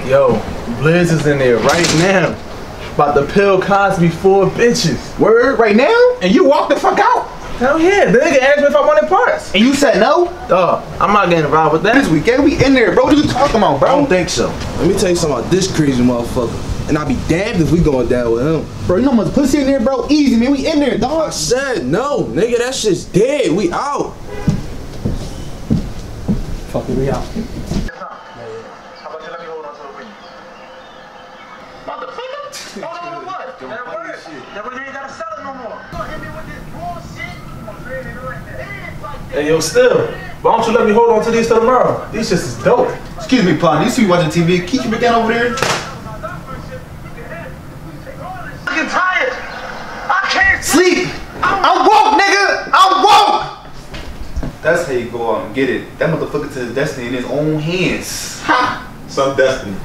Yo, Blizz is in there right now. About to pill Cosby 4 bitches. Word? Right now? And you walked the fuck out? Hell yeah, the nigga asked me if I wanted parts. And you said no? I'm not getting involved with that. This weekend we in there, bro. What you talking about, bro? I don't think so. Let me tell you something about this crazy motherfucker. And I'll be damned if we going down with him. Bro, you know how much pussy in there, bro? Easy, man. We in there, I dog. said no, nigga. That shit's dead. We out. Fuck it, we out. How about you let me hold on to the ring? Motherfucker! Hold on to what? That word. That way you ain't gotta sell it no more. You gonna hit me with this bullshit? Come on, man, it like that. It is like that. Hey, yo, still. Why don't you let me hold on to these till tomorrow? These shits is dope. Excuse me, partner. You see me watching TV. Keep your down over there. I'm getting tired. I can't Sleep. I'm woke, nigga. I'm woke. That's how you go out and get it. That motherfucker to his destiny in his own hands. Ha! Some destiny.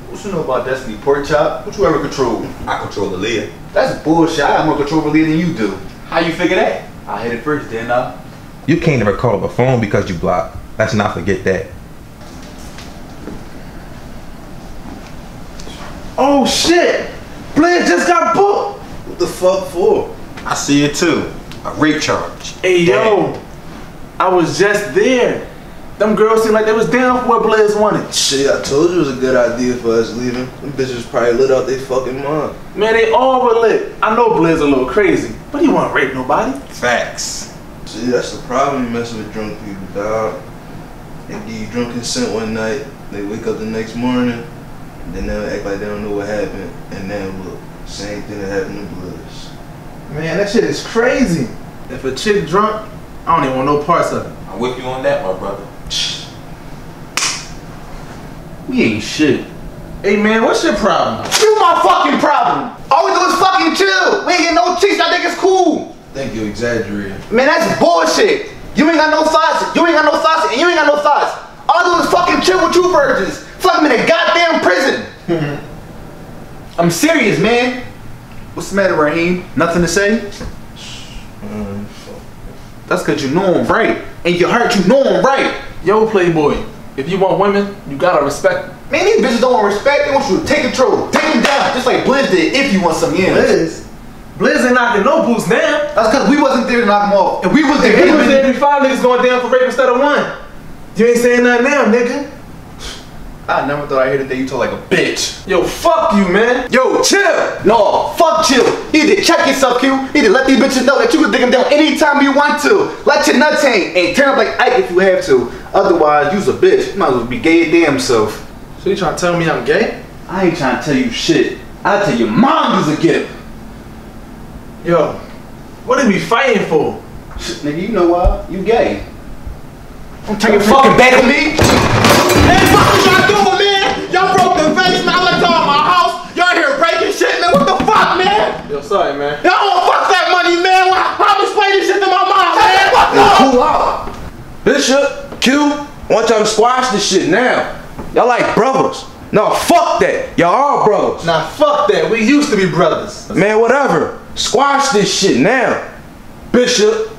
What you know about destiny, pork chop? What you ever control? I control the lead. That's bullshit. I got more control of the lead than you do. How you figure that? I hit it first, didn't I? You can't never call up a phone because you blocked. Let's not forget that. Oh shit! Blizz just got booked. What the fuck for? I see it too. A rape charge. Hey yo, I was just there. Them girls seemed like they was down for what Blizz wanted. Shit, I told you it was a good idea for us leaving. Them bitches probably lit out they fucking mind. Man, they all were lit. I know Blizz a little crazy, but he won't rape nobody. Facts. See, that's the problem messing with drunk people, dog. They give you drunk consent one night, they wake up the next morning, and then they'll act like they don't know what happened, and then look, same thing that happened to Blizz. Man, that shit is crazy. If a chick drunk, I don't even want no parts of it. I'm with you on that, my brother. We ain't shit. Hey man, what's your problem? You my fucking problem. All we do is fucking chill. We ain't getting no cheeks. I think it's cool. I think you exaggerating. Man, that's bullshit. You ain't got no thoughts. You ain't got no thoughts, and you ain't got no thoughts. All I do is fucking chill with you virgins. Feel like I'm in a goddamn prison. I'm serious, man. What's the matter, Raheem? Nothing to say? That's cause you know I'm right. And you hurt, you know I'm right. Yo, Playboy, if you want women, you gotta respect them. Man, these bitches don't want respect. They want you to take control. Take them down, just like Blizz did, if you want some yen. Blizz ain't knocking no boots down. That's cause we wasn't there to knock them off. And we was there. If he was there, 5 niggas going down for rape instead of 1. You ain't saying nothing now, nigga. I never thought I'd hear the day you talk like a bitch. Yo, fuck you, man. Yo, chill. No, fuck chill. You need to check yourself, Q. You need to let these bitches know that you can dig them down anytime you want to. Let your nuts hang and turn up like Ike if you have to. Otherwise, you's a bitch. You might as well be gay your damn self. So you trying to tell me I'm gay? I ain't trying to tell you shit. I tell your mom you's a gift. Yo, what are we fighting for? Shit, nigga, you know why? You gay. Don't turn your fucking back on me. Hey, what y'all doing, man? Y'all broke the vase, man. I left y'all in my house. Y'all here breaking shit, man. What the fuck, man? Yo, sorry, man. Y'all don't fuck that money, man. I'm explaining this shit to my mom, man. Fuck Hey, up. cool out. Bishop, Q, I want y'all to squash this shit now. Y'all like brothers. No, fuck that. Y'all are brothers. Nah, fuck that. We used to be brothers. Man, whatever. Squash this shit now. Bishop.